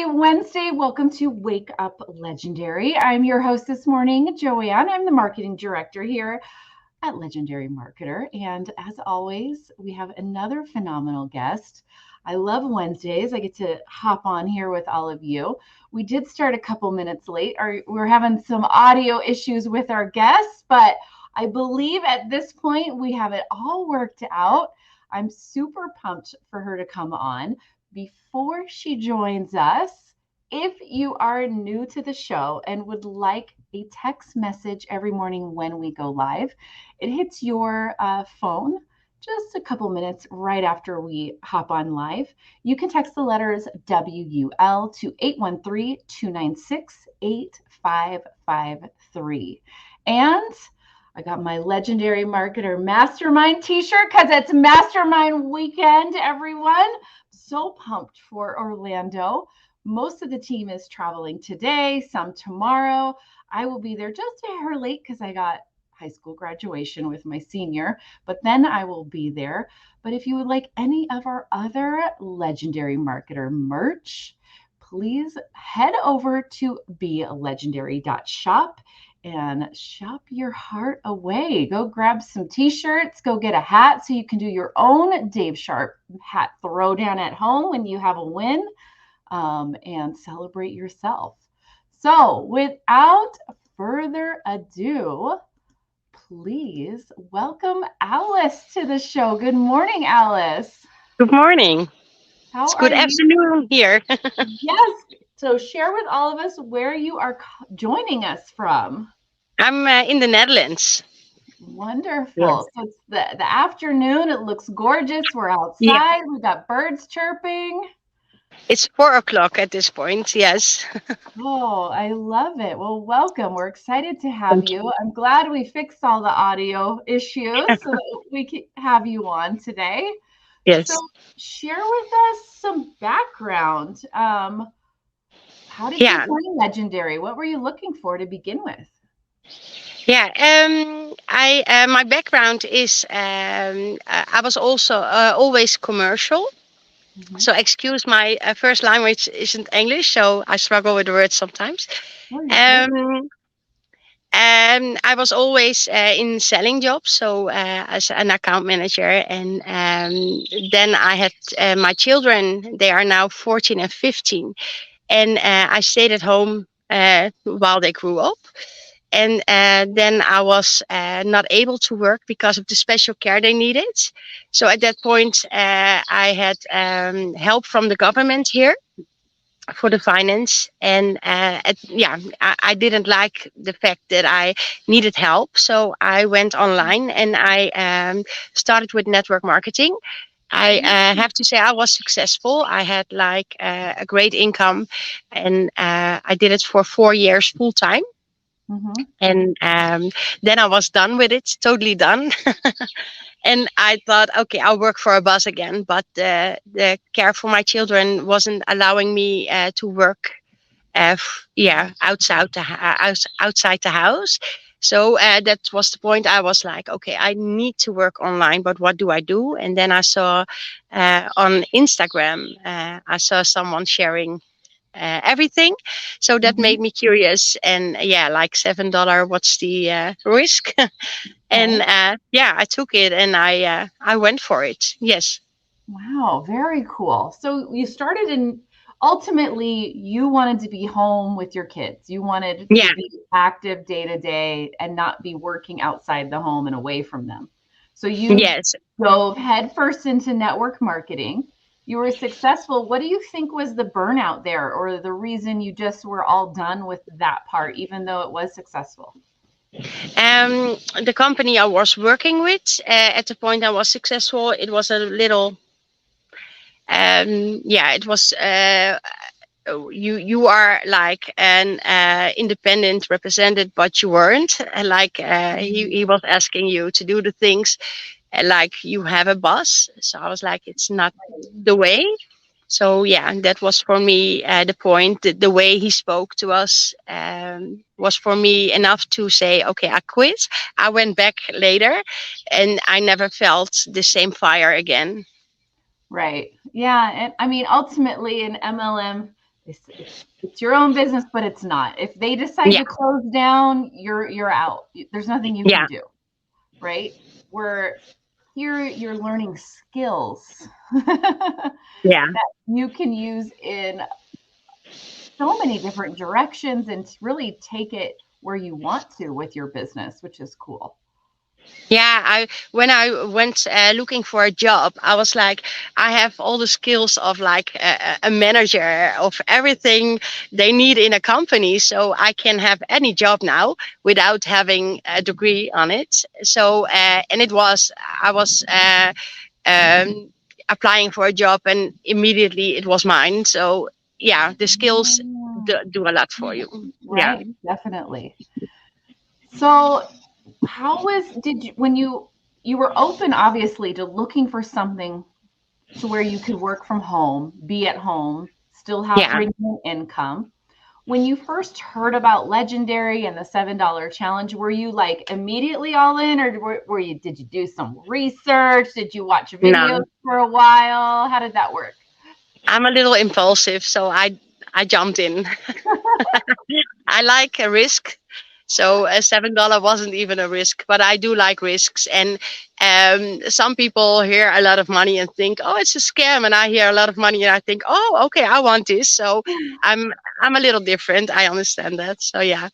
Happy Wednesday. Welcome to Wake Up Legendary. I'm your host this morning, Joanne. I'm the marketing director here at Legendary Marketer. And as always, we have another phenomenal guest. I love Wednesdays. I get to hop on here with all of you. We did start a couple minutes late. We're having some audio issues with our guests, but I believe at this point we have it all worked out. I'm super pumped for her to come on. Before she joins us, if you are new to the show and would like a text message every morning when we go live, it hits your phone just a couple minutes right after we hop on live. You can text the letters WUL to 813-296-8553. And I got my Legendary Marketer Mastermind t-shirt because it's Mastermind weekend, everyone. So pumped for Orlando. Most of the team is traveling today, some tomorrow. I will be there just a hair late because I got high school graduation with my senior, but then I will be there. But if you would like any of our other Legendary Marketer merch, please head over to belegendary.shop and shop your heart away. Go grab some t-shirts, go get a hat so you can do your own Dave Sharpe hat throwdown at home when you have a win, and celebrate yourself. So without further ado, please welcome Alice to the show. Good morning, Alice. Good morning. It's good afternoon here. Yes. So share with all of us where you are joining us from. I'm in the Netherlands. Wonderful. Yes. So it's the afternoon. It looks gorgeous. We're outside. Yeah. We've got birds chirping. It's 4:00 at this point. Yes. Oh, I love it. Well, welcome. We're excited to have you. I'm glad we fixed all the audio issues so that we can have you on today. Yes. So share with us some background. How did you join Legendary? What were you looking for to begin with? Yeah, my background is I was also always commercial. Mm-hmm. So excuse my first language isn't English, so I struggle with the words sometimes. I was always in selling jobs, so as an account manager, and then I had my children. They are now 14 and 15, and I stayed at home while they grew up. And then I was not able to work because of the special care they needed. So at that point, I had help from the government here for the finance. And I didn't like the fact that I needed help. So I went online and I started with network marketing. I have to say I was successful. I had like a great income, and I did it for 4 years full time. Mm-hmm. And then I was done with it, totally done. And I thought, okay, I'll work for a boss again. But the care for my children wasn't allowing me to work, outside the house. So that was the point. I was like, okay, I need to work online, but what do I do? And then I saw on Instagram, I saw someone sharing everything, so that made me curious. And like $7, what's the risk? And I took it, and I went for it. Yes. Wow, very cool. So you started in, ultimately you wanted to be home with your kids. You wanted to be active day to day and not be working outside the home and away from them. So you dove headfirst into network marketing. You were successful. What do you think was the burnout there, or the reason you just were all done with that part, even though it was successful? The company I was working with, at the point I was successful, it was a little, it was, you are like an independent representative, but you weren't. Like he was asking you to do the things like you have a boss. So I was like, it's not the way. So that was for me the point. The way he spoke to us was for me enough to say, okay, I quit. I went back later, and I never felt the same fire again. Right. Yeah. And I mean, ultimately in MLM, it's your own business, but it's not. If they decide Yeah. to close down, you're out. There's nothing you can Yeah. do, right? Where here you're learning skills Yeah. that you can use in so many different directions and to really take it where you want to with your business, which is cool. Yeah, I when I went looking for a job, I was like, I have all the skills of like a manager of everything they need in a company, so I can have any job now without having a degree on it. So and it was I was um, applying for a job, and immediately it was mine. So yeah, the skills do a lot for you. Yeah, Right, definitely. So, how was did you when you were open obviously to looking for something to where you could work from home, be at home, still have yeah. bring in income. When you first heard about Legendary and the $7 challenge, were you like immediately all in, or were you did you do some research? Did you watch videos No, for a while? How did that work? I'm a little impulsive, so I jumped in. I like a risk. So a $7 wasn't even a risk, but I do like risks. And some people hear a lot of money and think, "Oh, it's a scam," and I hear a lot of money and I think, "Oh, okay, I want this." So I'm I'm a little different. I understand that. So yeah,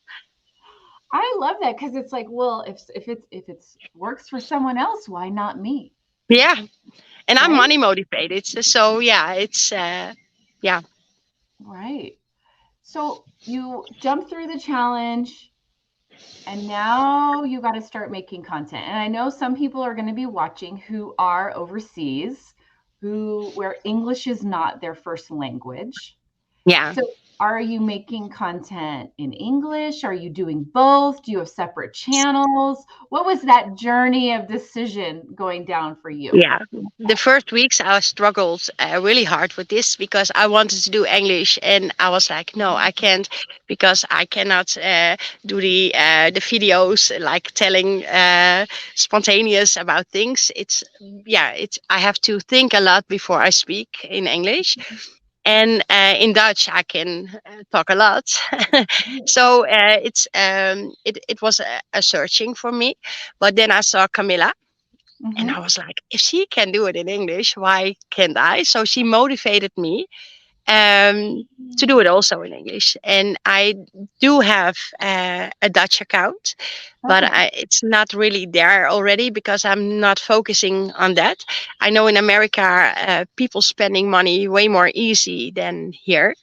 I love that because it's like, well, if it's works for someone else, why not me? yeah. And I'm Right? money motivated. So yeah, it's yeah, Right. So you jump through the challenge and now you got to start making content. And I know some people are going to be watching who are overseas, who where English is not their first language. yeah. So are you making content in English? Are you doing both? Do you have separate channels? What was that journey of decision going down for you? Yeah, the first weeks I struggled really hard with this because I wanted to do English, and I was like, no, I can't, because I cannot do the videos like telling spontaneous about things. It's yeah, it's I have to think a lot before I speak in English, and in Dutch I can talk a lot. So it was a searching for me, but then I saw Camilla, and I Mm-hmm. was like, if she can do it in English, why can't I? So she motivated me um, to do it also in English. And I do have a Dutch account, but Okay. it's not really there already because I'm not focusing on that. I know in America, people spending money way more easy than here.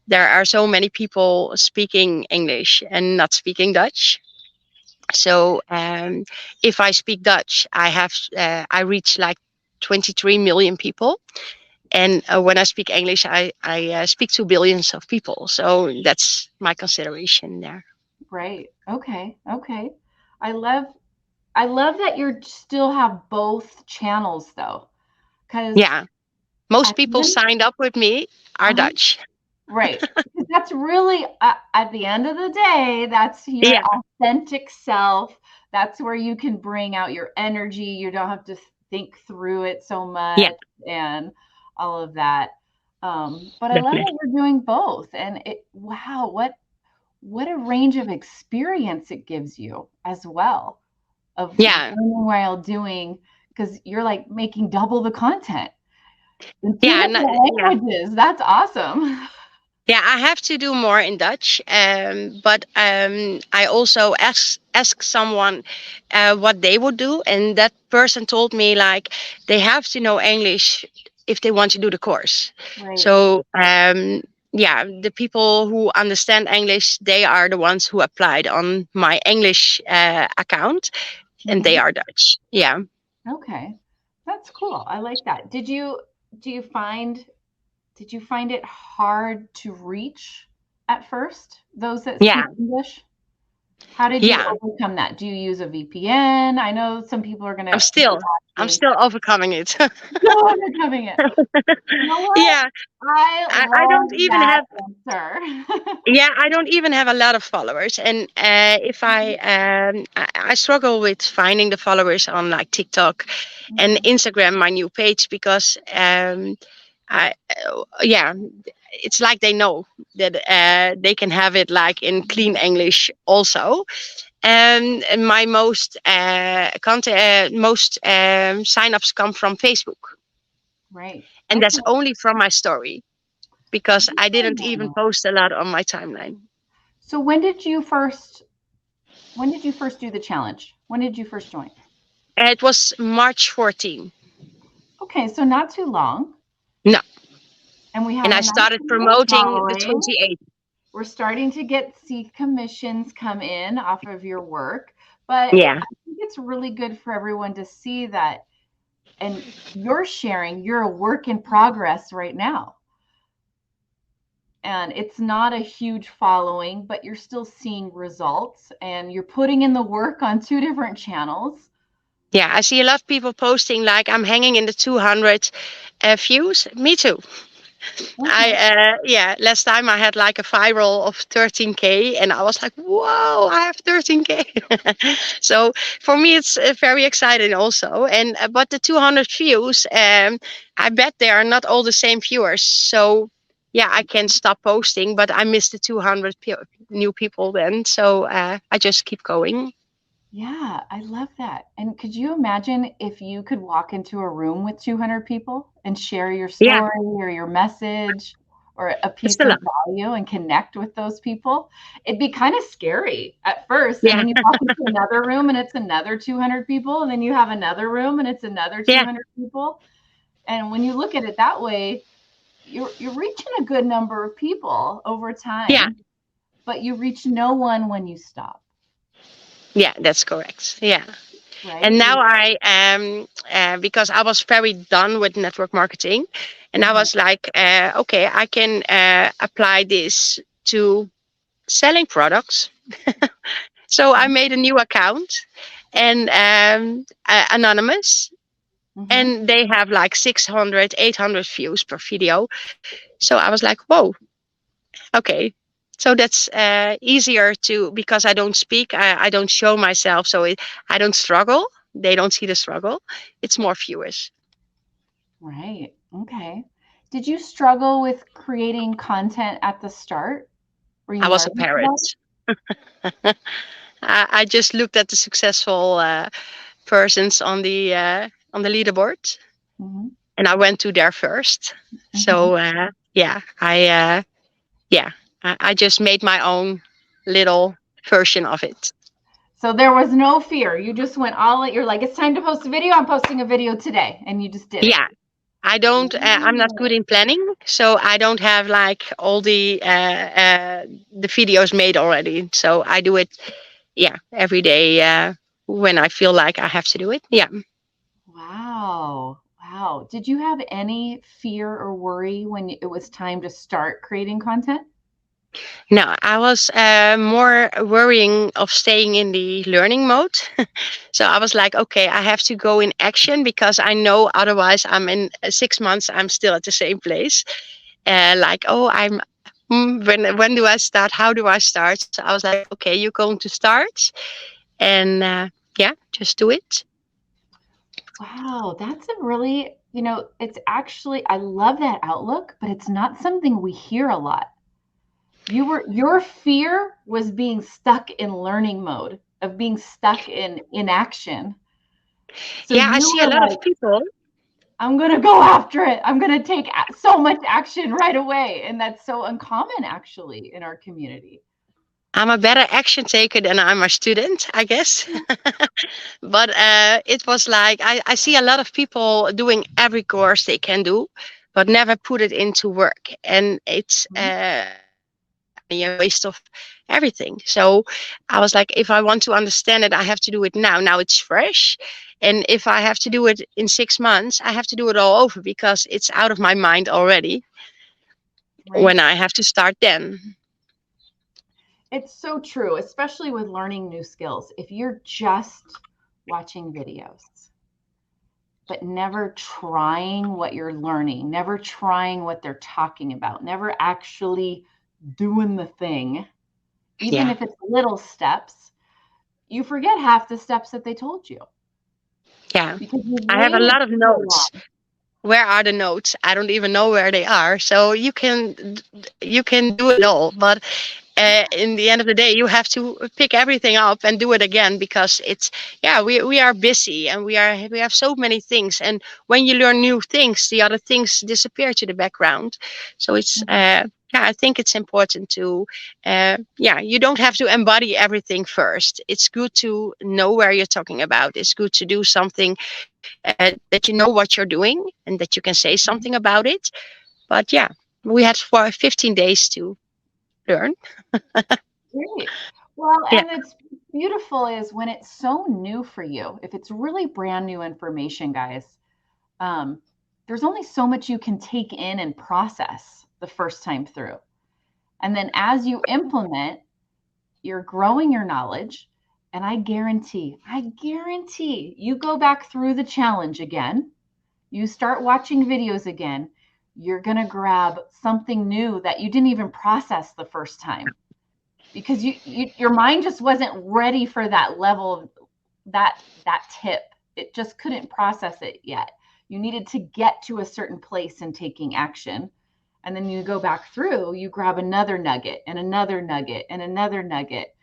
There are so many people speaking English and not speaking Dutch. So if I speak Dutch, I reach like 23 million people, and when I speak English, I speak to billions of people. So that's my consideration there. Right. Okay. Okay. I love I love that you still have both channels though, because Yeah, most at the people end, signed up with me are uh-huh, Dutch. right. Because that's really at the end of the day, that's your Yeah, authentic self. That's where you can bring out your energy. You don't have to think through it so yeah, much and all of that. But I love that definitely. we're doing both. And it wow, what a range of experience it gives you as well of Yeah, learning while doing because you're like making double the content in two yeah, different yeah. languages. That's awesome. Yeah, I have to do more in Dutch, but I also ask someone what they would do, and that person told me like they have to know English if they want to do the course. Right. So yeah, the people who understand English, they are the ones who applied on my English account, and they Mhm. are Dutch. Yeah, Okay. That's cool. I like that. Do you find did you find it hard to reach at first those that yeah, speak English? How did you yeah. overcome that? Do you use a VPN? I know some people are going I'm to be still I'm asking. still overcoming it. Still overcoming it. You know what? Yeah, I I don't love even that have answer. yeah, I don't even have a lot of followers, and if I struggle with finding the followers on like TikTok and Mhm. Instagram, my new page, because I yeah, it's like they know that they can have it like in clean English also. And my most signups come from Facebook, Right. and that's Okay. only from my story because I didn't even Yeah. post a lot on my timeline. So when did you first do the challenge? When did you first join? It was March 14. Okay, so not too long. No, And we and have I a nice started little promoting the following. 28th. We're starting to see commissions come in off of your work, but Yeah, I think it's really good for everyone to see that. And you're sharing, you're a work in progress right now. And it's not a huge following, but you're still seeing results and you're putting in the work on two different channels. yeah. I see a lot of people posting like I'm hanging in the 200 views. Me too. Okay. Yeah, last time I had like a viral of 13K, and I was like, whoa, I have 13K. So for me, it's very exciting also. And but the 200 views, I bet they are not all the same viewers. So yeah, I can stop posting, but I missed the 200 new people then. So I just keep going. Yeah, I love that. And could you imagine if you could walk into a room with 200 people and share your Yeah, story or your message or a it's piece a of lot. value and connect with those people? It'd be kind of scary at first. And Yeah, then you walk into another room and it's another 200 people. And then you have another room and it's another yeah, 200 people. And when you look at it that way, you're reaching a good number of people over yeah. time, but you reach no one when you stop, Yeah, that's correct. Yeah. And right? now I am, because I was very done with network marketing, and I Mhm, was like, okay, I can apply this to selling products. So I made a new account, and anonymous, mhm. and they have like 600, 800 views per video. So I was like, whoa, okay. So that's easier to, because I don't speak, I don't show myself, so I don't struggle. They don't see the struggle. It's more viewers. Right. Okay. Did you struggle with creating content at the start? Were you I was a nervous parrot. about it? I just looked at the successful persons on the leaderboard, Mhm, and I went to there first. mhm. So yeah, yeah, I just made my own little version of it. So there was no fear. You just went all in. You're like, it's time to post a video. I'm posting a video today. And you just did it. Yeah, I don't. I'm not good Wow. in planning, so I don't have like all the videos made already. So I do it, yeah, every day when I feel like I have to do it. Yeah. Wow. Wow. Did you have any fear or worry when it was time to start creating content? No, I was more worrying of staying in the learning mode. So I was like, okay, I have to go in action because I know otherwise I'm in 6 months, I'm still at the same place. Like, oh, when do I start? How do I start? So I was like, okay, you're going to start, and yeah, just do it. Wow, that's a really, it's actually, I love that outlook, but it's not something we hear a lot. Your fear was being stuck in learning mode, of being stuck in inaction. So Yeah, I you see a were lot of like, people. I'm going to go after it. I'm going to take so much action right away. And that's so uncommon actually in our community. I'm a better action taker than I'm a student, I guess. But it was like I see a lot of people doing every course they can do, but never put it into work, and it's Mhm. a waste of everything. So I was like, if I want to understand it, I have to do it now. Now it's fresh, and if I have to do it in 6 months, I have to do it all over because it's out of my mind already Right? when I have to start then. It's so true, especially with learning new skills. If you're just watching videos, but never trying what you're learning, never trying what they're talking about, never actually doing the thing, even Yeah, if it's little steps, you forget half the steps that they told you yeah. because you've I have a waited lot of so notes. long. where are the notes? I don't even know where they are. So you can do it all, but in the end of the day, you have to pick everything up and do it again, because it's, yeah, we are busy, and we have so many things, and when you learn new things, the other things disappear to the background. So it's yeah, I think it's important to yeah, you don't have to embody everything first. It's good to know where you're talking about. It's good to do something that you know what you're doing and that you can say something about it. But yeah, we had for 15 days to learn. Great. Well, Yeah, and it's beautiful is when it's so new for you, if it's really brand new information, guys, um, there's only so much you can take in and process the first time through. And then as you implement, you're growing your knowledge. And I guarantee you go back through the challenge again, you start watching videos again, you're going to grab something new that you didn't even process the first time because your mind just wasn't ready for that level of that tip. It just couldn't process it yet. You needed to get to a certain place in taking action. And then you go back through, you grab another nugget and another nugget and another nugget.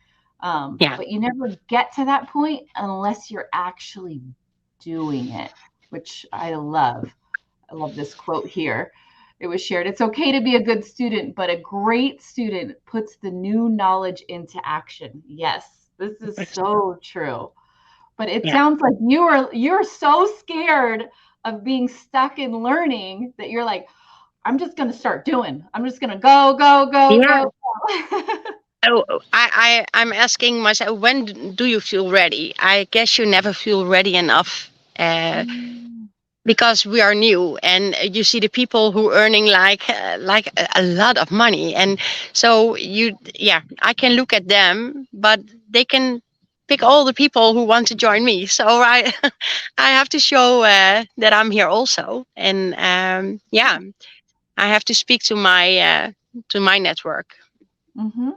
yeah, But you never get to that point unless you're actually doing it, which I love. I love this quote here. It was shared. It's okay to be a good student, but a great student puts the new knowledge into action. Yes, this is so true. But it yeah, sounds like you're so scared of being stuck in learning that you're like, I'm just going to start doing. I'm just going to go, go, go, yeah. go, go. Oh, I'm asking myself, when do you feel ready? I guess you never feel ready enough, Mm, because we are new, and you see the people who earning like a lot of money, and so yeah, I can look at them, but they can pick all the people who want to join me. So I I have to show that I'm here also, and yeah, I have to speak to my network. mm-hmm.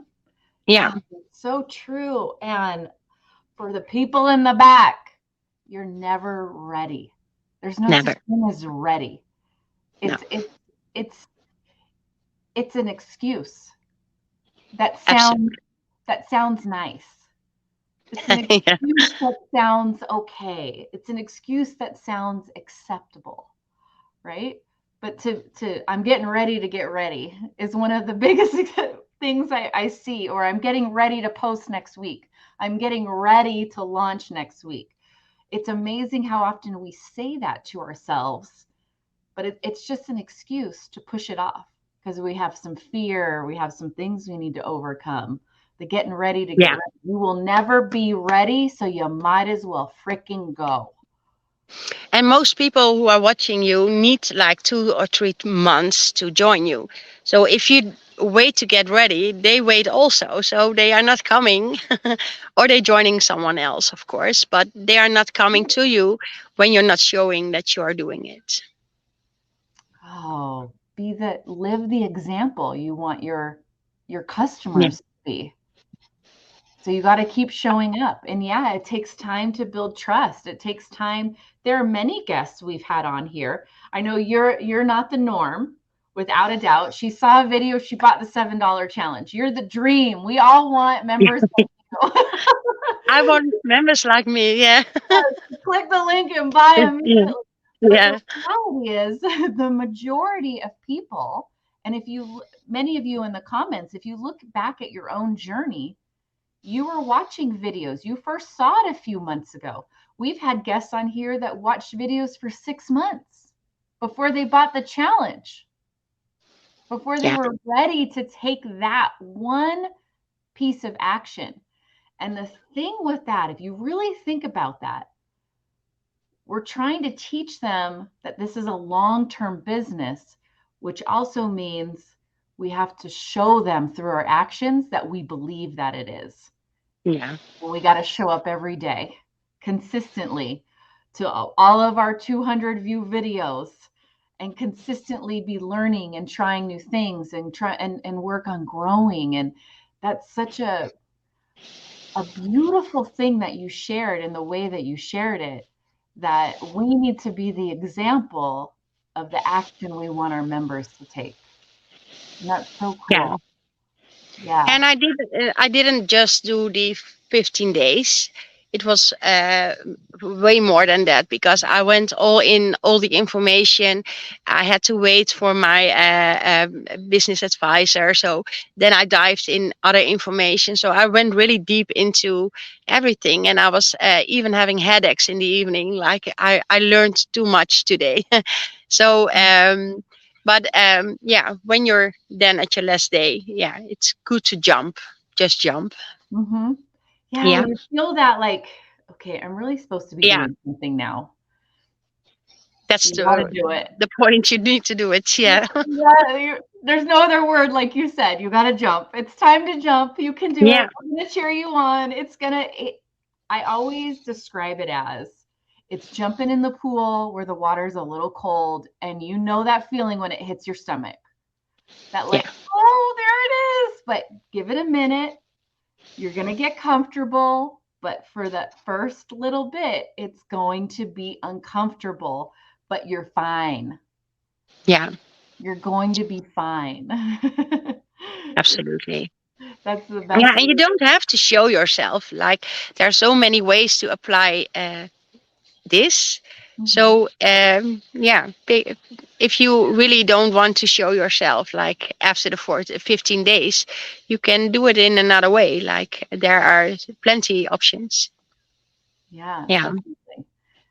Yeah, So true. And for the people in the back, you're never ready. There's no such never, thing as ready. no, It's it's an excuse that sounds absolutely. that sounds nice. It's an Yeah, excuse that sounds okay. It's an excuse that sounds acceptable, right? But to I'm getting ready to get ready is one of the biggest things I see, or I'm getting ready to post next week. I'm getting ready to launch next week. It's amazing how often we say that to ourselves, but it's just an excuse to push it off because we have some fear, we have some things we need to overcome. The getting ready to get yeah. ready. You will never be ready, so you might as well freaking go. And most people who are watching you need like 2 or 3 months to join you. So if you wait to get ready, they wait also. So they are not coming, or they joining someone else, of course, but they are not coming to you when you're not showing that you are doing it. Oh, live the example you want your Yeah, customers to be. So you got to keep showing up. And yeah, it takes time to build trust. It takes time. There are many guests we've had on here. I know you're not the norm, without a doubt. She saw a video, she bought the $7 challenge. You're the dream. We all want members like you. I want members like me. Yeah, Click the link and buy yeah, immediately. But the yeah, reality is the majority of people, and if you many of you in the comments, if you look back at your own journey, you were watching videos. You first saw it a few months ago. We've had guests on here that watched videos for 6 months before they bought the challenge, before they yeah, were ready to take that one piece of action. And the thing with that, if you really think about that, we're trying to teach them that this is a long term business, which also means we have to show them through our actions that we believe that it is. yeah, And we got to show up every day consistently to all of our 200 view videos and consistently be learning and trying new things and try and work on growing. And that's such a beautiful thing that you shared in the way that you shared it, that we need to be the example of the action we want our members to take. And that's so Yeah. cool. Yeah. And I didn't just do the 15 days. It was way more than that because I went all in all the information. I had to wait for my business advisor. So then I dived in other information. So I went really deep into everything. And I was even having headaches in the evening. Like I learned too much today. So but yeah, when you're then at your last day, yeah, it's good to jump. Just jump. Mm-hmm. Yeah, Yeah. when you feel that, like, okay, I'm really supposed to be Yeah. doing something now. That's You got to do it. the point. You need to do it. Yeah. There's no other word, like you said. You got to jump. It's time to jump. You can do it. Yeah. I'm gonna cheer you on. I always describe it as it's jumping in the pool where the water's a little cold, and you know that feeling when it hits your stomach. That like, Yeah. oh, there it is. But give it a minute. You're gonna get comfortable, but for the first little bit, it's going to be uncomfortable, but you're fine. Yeah. You're going to be fine. Absolutely. That's the Yeah, best and you way. don't have to show yourself. Like there are so many ways to apply this. Mhm. So yeah, if you really don't want to show yourself, like after the 15 days, you can do it in another way. Like there are plenty options. Yeah, Yeah. definitely.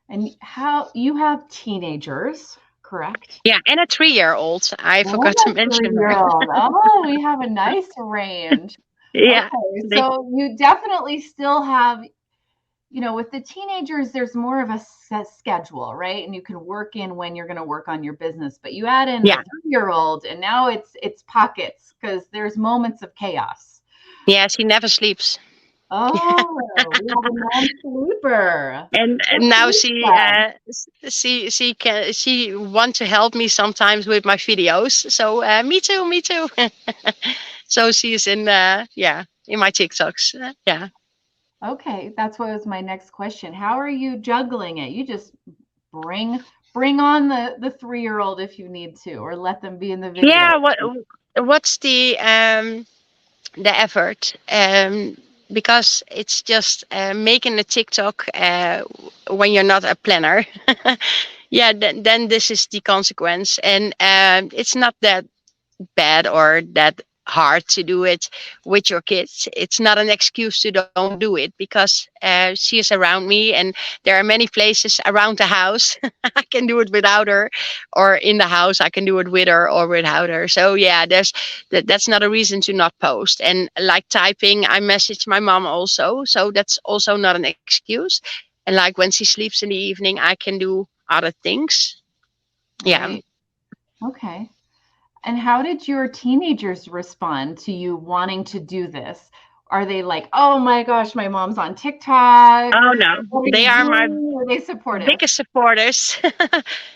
And how you have teenagers, correct? Yeah, and a 3-year-old. I And forgot to a mention her. 3-year-old. Oh, we have a nice range. Yeah. Okay, They, so you definitely still have, with the teenagers, there's more of a schedule, right? And you can work in when you're going to work on your business. But you add in the yeah. 3-year-old, and now it's pockets because there's moments of chaos. Yeah, she never sleeps. Oh, we have a non-sleeper. And What's now this then? she want to help me sometimes with my videos. So me too, me too. So she's in yeah, in my TikToks. Yeah. Okay, that's what was my next question. How are you juggling it? You just bring on the 3-year-old if you need to, or let them be in the video. Yeah, what's the effort? Because it's just making a TikTok when you're not a planner. Yeah, then this is the consequence, and it's not that bad or that hard to do it with your kids. It's not an excuse to don't do it because she is around me and there are many places around the house I can do it without her, or in the house I can do it with her or without her. So yeah, that's not a reason to not post. And like typing, I message my mom also, so that's also not an excuse. And like when she sleeps in the evening, I can do other things. Yeah. Right. Okay. And how did your teenagers respond to you wanting to do this? Are they like, "Oh my gosh, my mom's on TikTok. Oh no, What are they you are my doing?" Are they supportive? biggest supporters.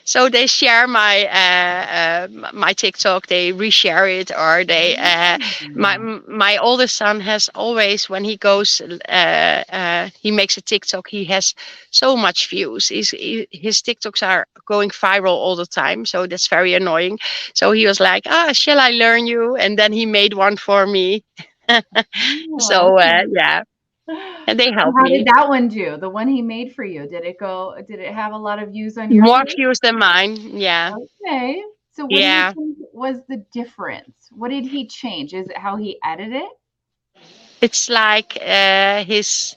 So they share my TikTok, they reshare it, or they Mm. my oldest son has always, when he goes he makes a TikTok, he has so much views. His TikToks are going viral all the time, so that's very annoying. So he was like, shall I learn you? And then he made one for me. Oh, So okay. yeah, and they And help how did me. that one do? The one he made for you, did it have a lot of views on your More page? views than mine. Yeah. Okay. So what do you Yeah. think was the difference? What did he change? Is it how he edited it? It's like his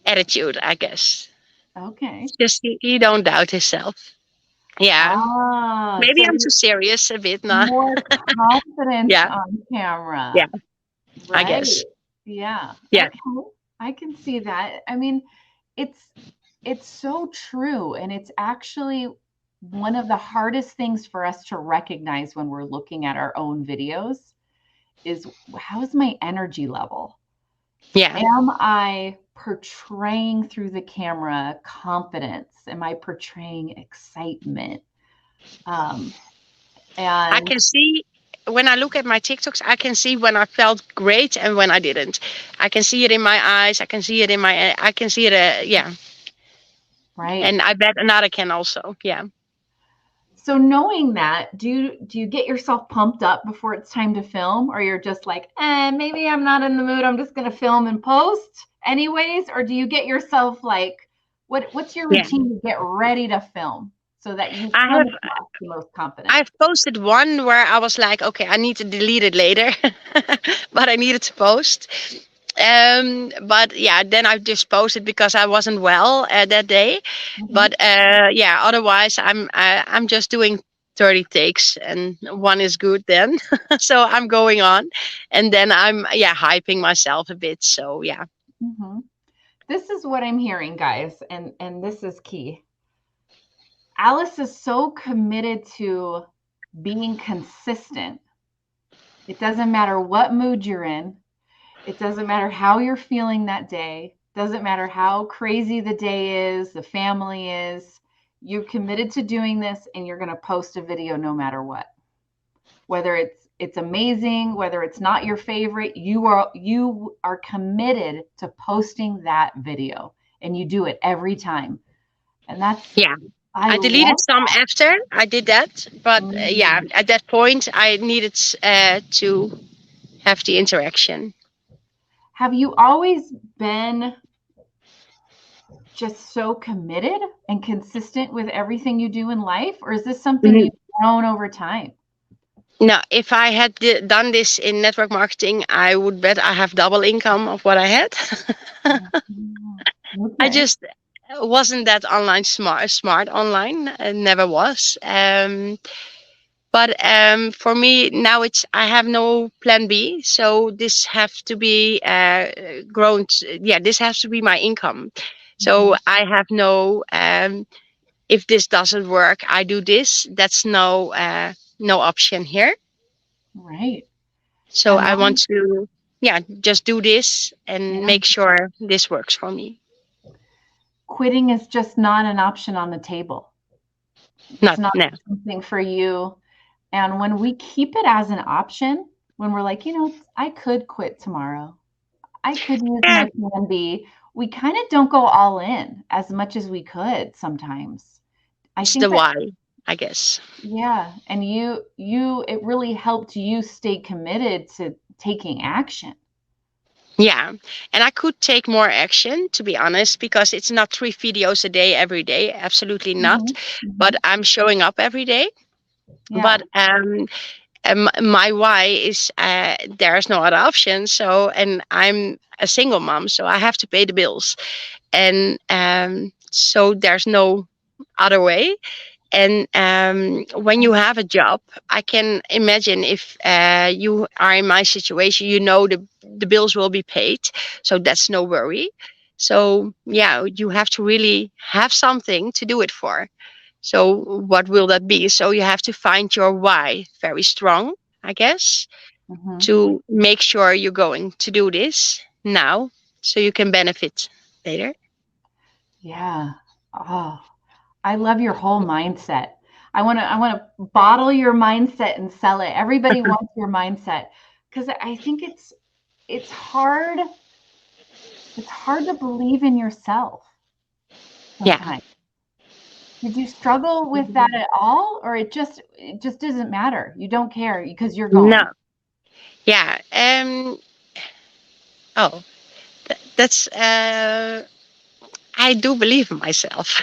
attitude, I guess. Okay. It's just he don't doubt himself. Yeah. Ah, Maybe so I'm too serious a bit now. more confidence Yeah. on Yeah. camera. I Right. guess. Yeah. Yeah. Okay. I can see that. I mean, it's it's so true, and it's actually one of the hardest things for us to recognize when we're looking at our own videos is, how's my energy level? Yeah. Am I portraying through the camera confidence? Am I portraying excitement? Um, I and can see when I look at my TikToks, I can see when I felt great and when I didn't. I can see it in my eyes. I can see it in my. I can see it. Yeah. right. And I bet another can also. Yeah. So knowing that, do you get yourself pumped up before it's time to film, or you're just like, maybe I'm not in the mood. I'm just gonna film and post anyways, or do you get yourself like, what's your Yeah. routine to get ready to film so that you I come have across the most confident? I've posted one where I was like, okay, I need to delete it later, but I needed to post. But yeah, then I just posted because I wasn't well that day. Mm-hmm. But yeah, otherwise I'm just doing 30 takes and one is good then. So I'm going on, and then I'm hyping myself a bit. So yeah, Mm-hmm. This is what I'm hearing, guys, and this is key. Alice is so committed to being consistent. It doesn't matter what mood you're in. It doesn't matter how you're feeling that day. Doesn't matter how crazy the day is, the family is. You're committed to doing this and you're going to post a video no matter what. Whether it's amazing, whether it's not your favorite, you are committed to posting that video and you do it every time. And yeah. I I deleted love some after I did that, but that. at that point I needed to have the interaction. Have you always been just so committed and consistent with everything you do in life, or is this something Mhm. you've grown over time? No, if I had done this in network marketing, I would bet I have double income of what I had. Mhm. I Okay. just wasn't that online smart online. I never was. But for me now, it's I have no plan B, so this has to be grown. Yeah, this has to be my income. So Mhm. I have no. If this doesn't work, I do this. That's no option here. Right. So And I that, want to, just do this and yeah, make sure this works for me. quitting is just not an option on the table. It's Not not now. something for you. And when we keep it as an option, when we're like, I could quit tomorrow, I could use Yeah, my plan B, we kind of don't go all in as much as we could sometimes. I it's think the that, why, I guess. yeah, and it really helped you stay committed to taking action. Yeah, and I could take more action, to be honest, because it's not 3 videos a day every day. Absolutely not. Mhm, But mhm. I'm showing up every day. Yeah. But my why is there's no other option. So, and I'm a single mom, so I have to pay the bills, and so there's no other way. And when you have a job, I can imagine if you are in my situation, the bills will be paid, so that's no worry. So yeah, you have to really have something to do it for. So what will that be? So you have to find your why very strong, I guess, Mhm. to make sure you're going to do this now, so you can benefit later. Yeah. Oh, I love your whole mindset. I want to bottle your mindset and sell it. Everybody wants your mindset because I think it's hard it's hard to believe in yourself Yeah. sometimes. Did you struggle with that at all, or it just doesn't matter? You don't care because you're No. going. Yeah. Oh, that's I do believe in myself.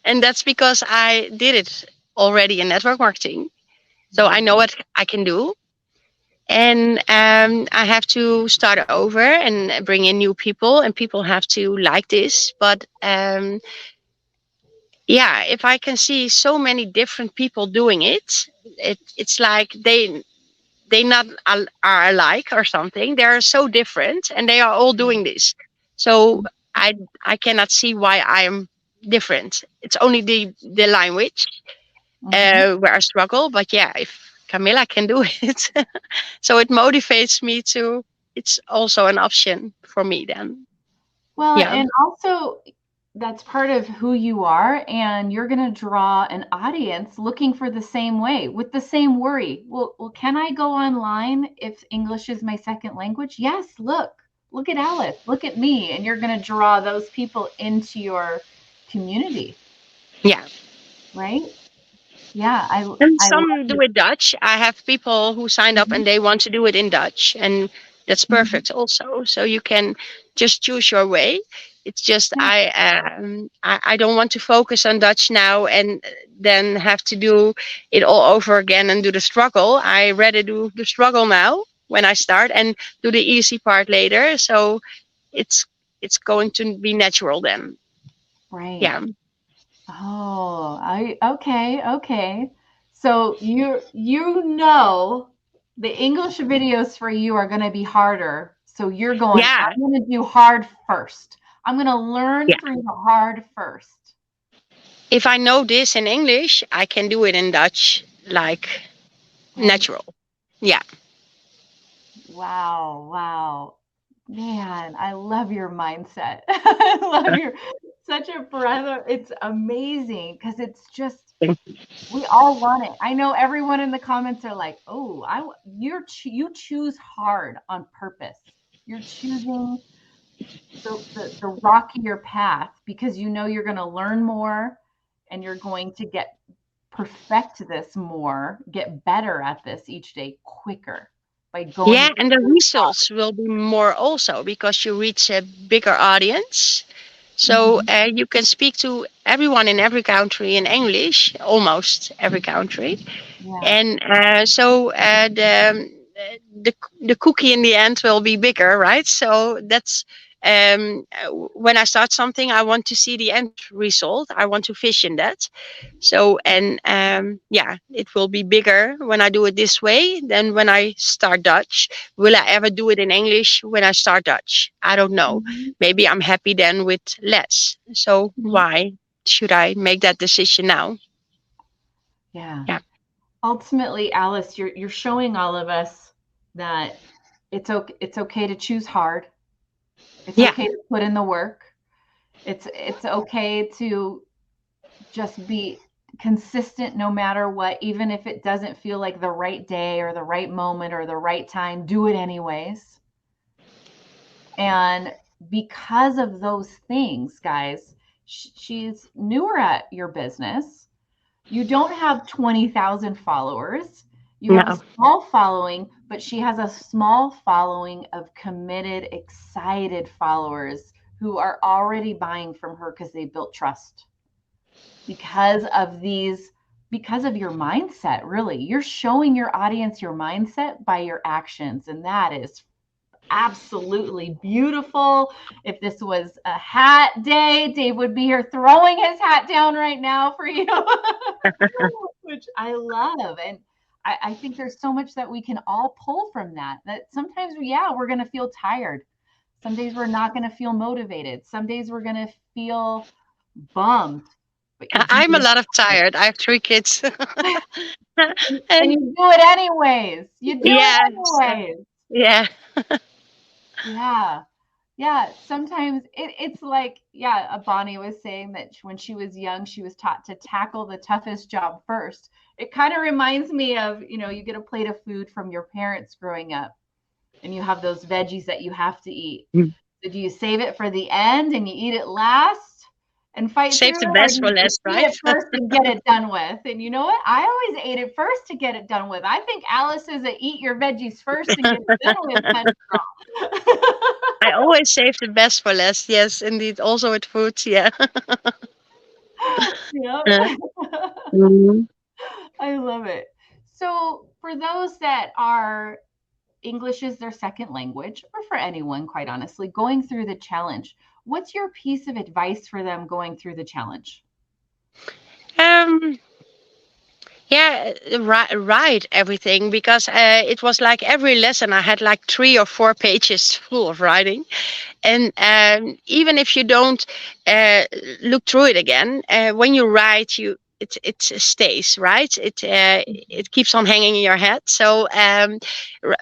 And that's because I did it already in network marketing, so I know Mhm. what I can do. And I have to start over and bring in new people, and people have to like this. But yeah, if I can see so many different people doing it, it's like they not are alike or something. They are so different, and they are all doing this. So I I cannot see why I am different. It's only the language Mhm. where I struggle. But yeah, if Camilla can do it, so it motivates me to. It's also an option for me then. Well, Yeah, and also that's part of who you are, and you're going to draw an audience looking for the same way with the same worry. Well, can I go online if English is my second language? Yes, look at Alice, look at me, and you're going to draw those people into your community, yeah, right? Yeah, And I love some do it. it Dutch. I have people who signed up and Mhm, they want to do it in Dutch, and that's mhm. perfect also. So you can just choose your way. It's just Yeah, I don't want to focus on Dutch now and then have to do it all over again and do the struggle. I rather do the struggle now when I start and do the easy part later. So it's it's going to be natural then. right. Yeah. Oh, I okay, okay. So you know the English videos for you are going to be harder. So you're going, Yeah. I'm going to do hard first. I'm going to Yeah. learn through the hard first. If I know this in English, I can do it in Dutch like Right. natural. Yeah. Wow, wow. Man, I love your mindset. I love your such a breath of, it's amazing because it's just we all want it. I know everyone in the comments are like, "Oh, you choose hard on purpose. You're choosing the rockier path because you know you're going to learn more and you're going to get perfect this more, get better at this each day quicker by Yeah, going and the through. results will be more also because you reach a bigger audience. So Mhm. you can speak to everyone in every country in English, almost every country. Yeah. And the the cookie in the end will be bigger, right? So that's when I start something, I want to see the end result. I want to fish in that. So and yeah, it will be bigger when I do it this way than when I start Dutch. Will I ever do it in English when I start Dutch? I don't know. Mhm. Maybe I'm happy then with less. So Mhm. why should I make that decision now? Yeah. Yeah. Ultimately, Alice, you're showing all of us that it's okay to choose hard. It's Yeah. okay to put in the work. It's okay to just be consistent no matter what, even if it doesn't feel like the right day or the right moment or the right time, do it anyways. And because of those things, guys, she's newer at your business. You don't have 20,000 followers. You have a No. small following, but she has a small following of committed, excited followers who are already buying from her because they built trust because of these, because of your mindset. Really, you're showing your audience your mindset by your actions, and that is absolutely beautiful. If this was a hat day, Dave would be here throwing his hat down right now for you, which I love. And I think there's so much that we can all pull from that. That sometimes, yeah, we're going to feel tired. Some days we're not going to feel motivated. Some days we're going to feel bummed, but you do I'm a it lot of tired. I have 3 kids. and And you do it anyways. You do it yeah, so, anyways. yeah. Yeah. Yeah, sometimes it's like, yeah, Bonnie was saying that when she was young, she was taught to tackle the toughest job first. It kind of reminds me of, you get a plate of food from your parents growing up, and you have those veggies that you have to eat. So do you save it for the end and you eat it last and fight Save through the it, or do best for you just last, eat right? it first and get it done with? And you know what? I always ate it first to get it done with. I think Alice is a eat your veggies first and get it done with kind of girl. I always save the best for last. Yes, indeed. Also with food. Yeah. Yep. Uh, mhm. I love it. So, for those that are English is their second language, or for anyone, quite honestly, going through the challenge, what's your piece of advice for them going through the challenge? Um, yeah, write everything because it was like every lesson I had like 3 or 4 pages full of writing. And even if you don't uh, look through it again, when you write, it stays right. It keeps on hanging in your head. So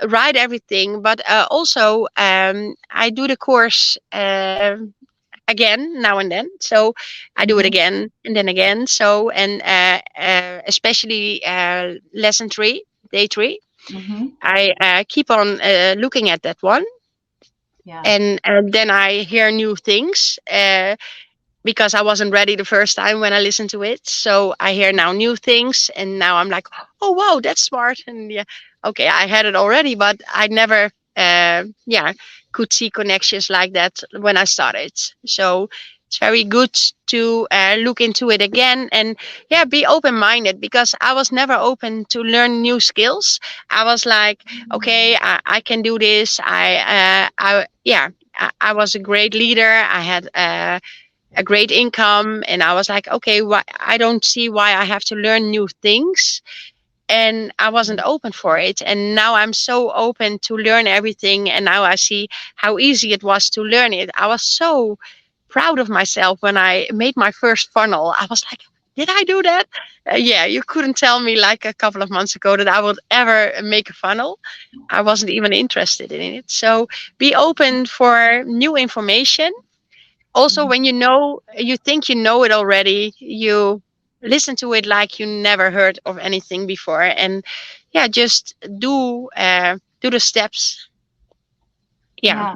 write everything, but also I do the course. Again now and then, so I do it Mhm, again and then again. So and especially lesson 3, day 3, mhm. I keep on looking at that one, Yeah. and then I hear new things. because I wasn't ready the first time when I listened to it. So I hear now new things, and now I'm like, oh wow, that's smart. And yeah, okay, I had it already, but I never, yeah, could see connections like that when I started. So it's very good to look into it again, and yeah, be open minded, because I was never open to learn new skills. I was like, okay, I can do this. I was a great leader. I had a great income, and I was like, okay, I don't see why I have to learn new things. And I wasn't open for it, and now I'm so open to learn everything, and now I see how easy it was to learn it. I was so proud of myself when I made my first funnel. I was like, did I do that? Yeah, you couldn't tell me like a couple of months ago that I would ever make a funnel. I wasn't even interested in it. So be open for new information. Also, when you think you know it already, you listen to it like you never heard of anything before, and yeah, just do the steps. Yeah. Yeah.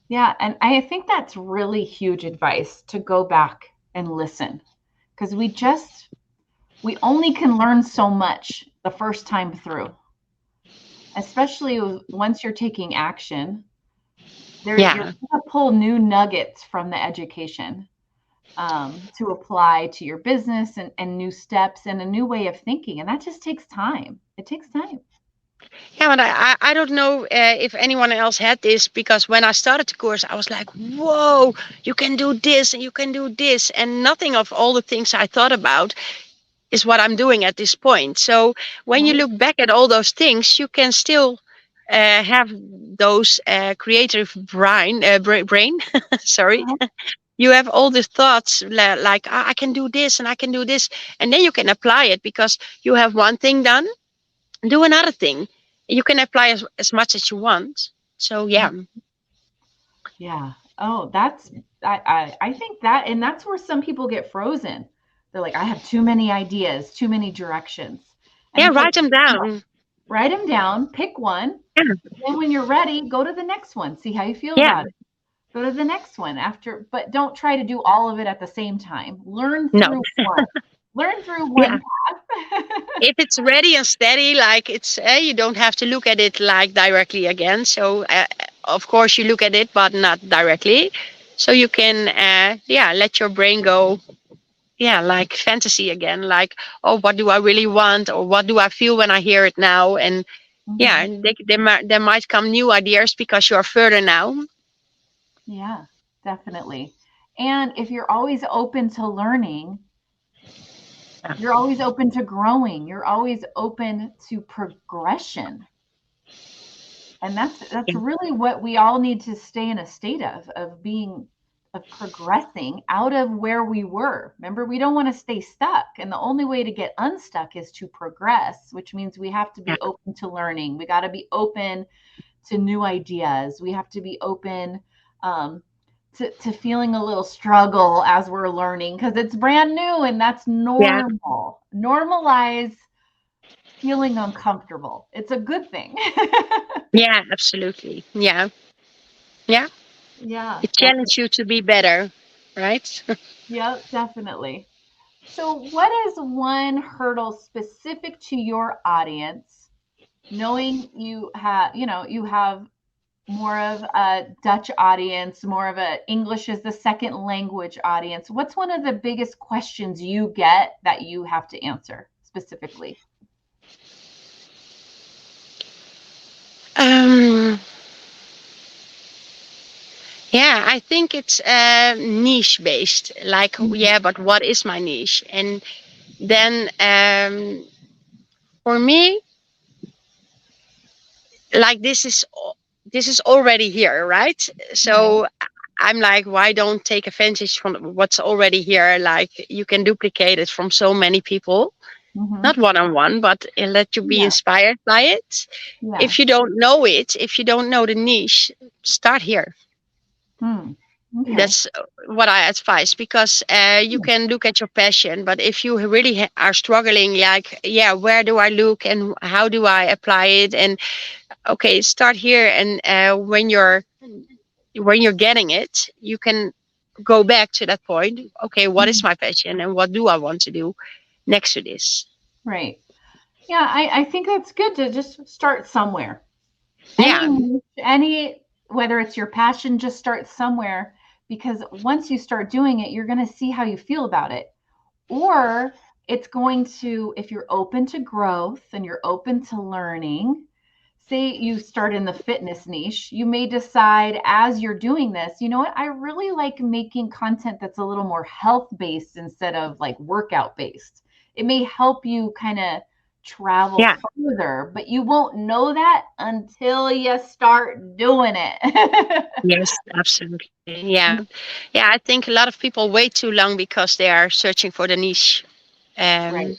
Yeah. And I think that's really huge advice, to go back and listen, because we only can learn so much the first time through, especially once you're taking action. You're Yeah. going to pull new nuggets from the education, to apply to your business, and new steps and a new way of thinking. And that just takes time. It takes time. Yeah, but I don't know if anyone else had this, because when I started the course, I was like, whoa, you can do this and you can do this. And nothing of all the things I thought about is what I'm doing at this point. So when you Right. look back at all those things, you can still have those creative brain. Sorry. Uh-huh. You have all these thoughts like, "Ah, I can do this and I can do this." And then you can apply it, because you have one thing done, do another thing. You can apply as much as you want. So yeah. Yeah. Oh, I think that, and that's where some people get frozen. They're like, I have too many ideas, too many directions. And Yeah, it's like, write them no, down. write them down, pick one. Yeah. Then when you're ready, go to the next one. See how you feel Yeah. about it. Go to the next one after, but don't try to do all of it at the same time. Learn No. through one. Learn through Yeah. one path. If it's ready and steady, like it's, you don't have to look at it like directly again. So of course you look at it, but not directly. So you can, yeah, let your brain go. Yeah, like fantasy again. Like, oh, what do I really want, or what do I feel when I hear it now? And yeah, Mhm. there might come new ideas because you are further now. Yeah, definitely. And if you're always open to learning, you're always open to growing, you're always open to progression. And that's really what we all need to stay in a state of being, of progressing out of where we were. Remember, we don't want to stay stuck. And the only way to get unstuck is to progress, which means we have to Yeah. be open to learning. We got to be open to new ideas. We have to be open, to feeling a little struggle as we're learning, because it's brand new, and that's Yeah. normal. Normalize feeling uncomfortable. It's a good thing. Yeah, absolutely. Yeah. Yeah. Yeah, It definitely. challenges you to be better, right? Yeah, definitely. So, what is one hurdle specific to your audience, knowing you have more of a Dutch audience, more of a English as the second language audience? What's one of the biggest questions you get that you have to answer specifically? um, yeah, I think it's niche based. Like, Mhm. yeah, but what is my niche? And then for me, like this is already here, right? Right. So I'm like, why don't take advantage from what's already here? Like, you can duplicate it from so many people, not Hmm. one on one, but let you be Yeah. inspired by it. Yeah. If you don't know it, if you don't know the niche, start here. Hmm. Okay. That's what I advise, because you Hmm. can look at your passion, but if you really are struggling, like, yeah, where do I look and how do I apply it? And okay, start here, and when you're getting it, you can. go back to that point. Okay, what is my passion and what do I want to do next to this? Right. Yeah, I think that's good to just start somewhere. Yeah, Any, whether it's your passion, just start somewhere, because once you start doing it, you're going to see how you feel about it. Or it's going to, if you're open to growth and you're open to learning, say you start in the fitness niche, you may decide as you're doing this, you know what, I really like making content that's a little more health based instead of like workout based. It may help you kind of travel yeah. further, but you won't know that until you start doing it. Yes, absolutely. Yeah. Yeah, I think a lot of people wait too long because they are searching for the niche Right. um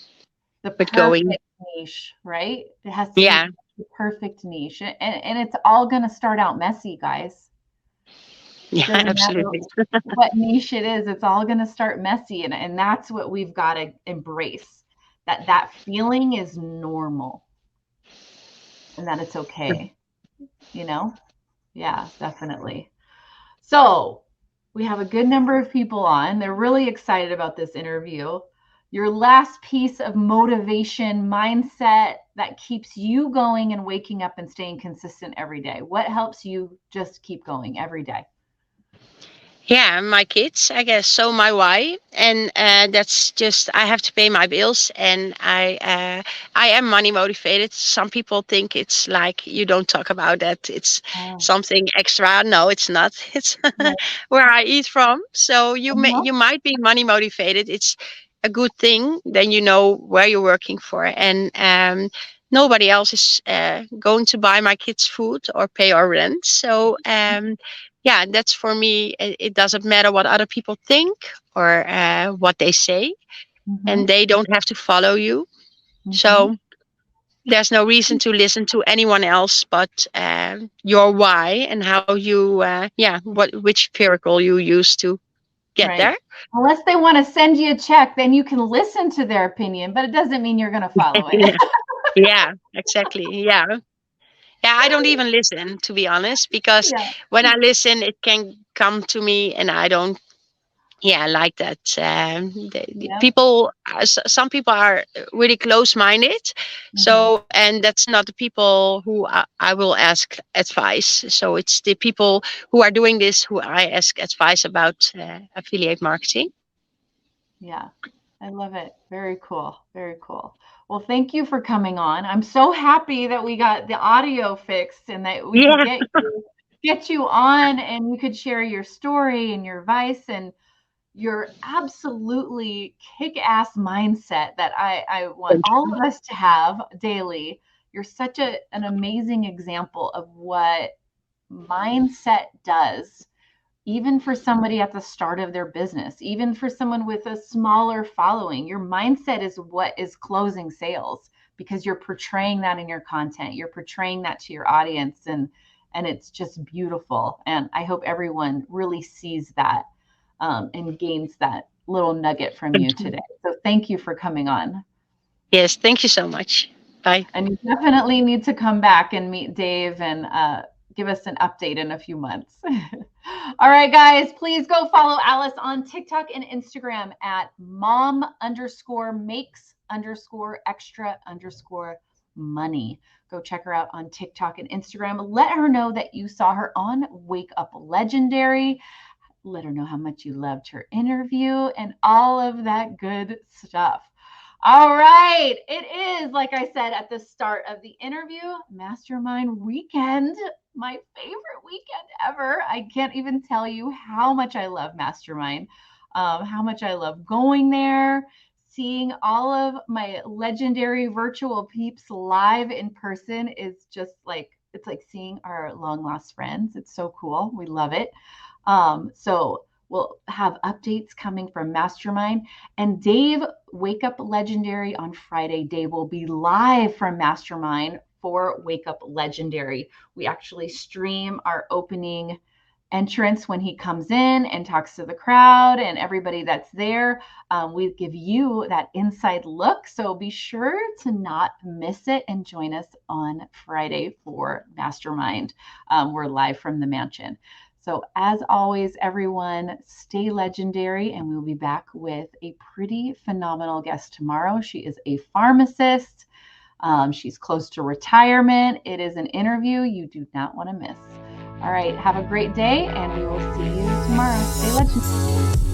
The with going. perfect niche, right? It has to be Yeah. the perfect niche. And it's all going to start out messy, guys. Yeah, Doesn't matter absolutely. what niche it is, it's all going to start messy. And that's what we've got to embrace, that that feeling is normal and that it's okay, you know? Yeah, definitely. So we have a good number of people on. They're really excited about this interview. Your last piece of motivation, mindset that keeps you going and waking up and staying consistent every day. What helps you just keep going every day? Yeah, my kids, I guess. So my why, and that's just I have to pay my bills, and I am money motivated. Some people think it's like you don't talk about that. It's Oh, something extra. No, it's not. It's right. where I eat from. So Uh-huh. you might be money motivated. It's a good thing. Then you know where you're working for, and nobody else is going to buy my kids food or pay our rent. So yeah, that's for me. It doesn't matter what other people think or what they say, Mm-hmm. and they don't have to follow you. Mm-hmm. So there's no reason to listen to anyone else but your why and how you, yeah, which vehicle you use to get Right. there. Unless they want to send you a check, then you can listen to their opinion, but it doesn't mean you're going to follow it. Yeah, yeah, exactly. Yeah. Yeah, I don't even listen, to be honest, because Yeah. when I listen, it can come to me and I don't, yeah, like that. Yeah. People, some people are really close-minded, Mm-hmm. so and that's not the people who I will ask advice. So it's the people who are doing this who I ask advice about affiliate marketing. Yeah. I love it. Very cool. Very cool. Well, thank you for coming on. I'm so happy that we got the audio fixed and that we could Yeah, get you on and you could share your story and your advice and your absolutely kick-ass mindset that I want thank all you. of us to have daily. You're such an amazing example of what mindset does, even for somebody at the start of their business, even for someone with a smaller following. Your mindset is what is closing sales because you're portraying that in your content. You're portraying that to your audience, and it's just beautiful. And I hope everyone really sees that and gains that little nugget from Thank you you. today. So thank you for coming on. Yes, thank you so much. Bye. And you definitely need to come back and meet Dave and give us an update in a few months. All right, guys, please go follow Alice on TikTok and Instagram at mom underscore makes underscore extra underscore money. Go check her out on TikTok and Instagram. Let her know that you saw her on Wake Up Legendary. Let her know how much you loved her interview and all of that good stuff. All right. It is, like I said at the start of the interview, Mastermind Weekend. My favorite weekend ever. I can't even tell you how much I love Mastermind, how much I love going there, seeing all of my legendary virtual peeps live in person is just like, it's like seeing our long lost friends. It's so cool. We love it. So we'll have updates coming from Mastermind. And Dave, Wake Up Legendary on Friday. Dave will be live from Mastermind for Wake Up Legendary. We actually stream our opening entrance when he comes in and talks to the crowd and everybody that's there. We give you that inside look. So be sure to not miss it and join us on Friday for Mastermind. We're live from the mansion. So as always, everyone, stay legendary, and we'll be back with a pretty phenomenal guest tomorrow. She is a pharmacist. She's close to retirement. It is an interview you do not want to miss. All right, have a great day, and we will see you tomorrow. Stay legendary.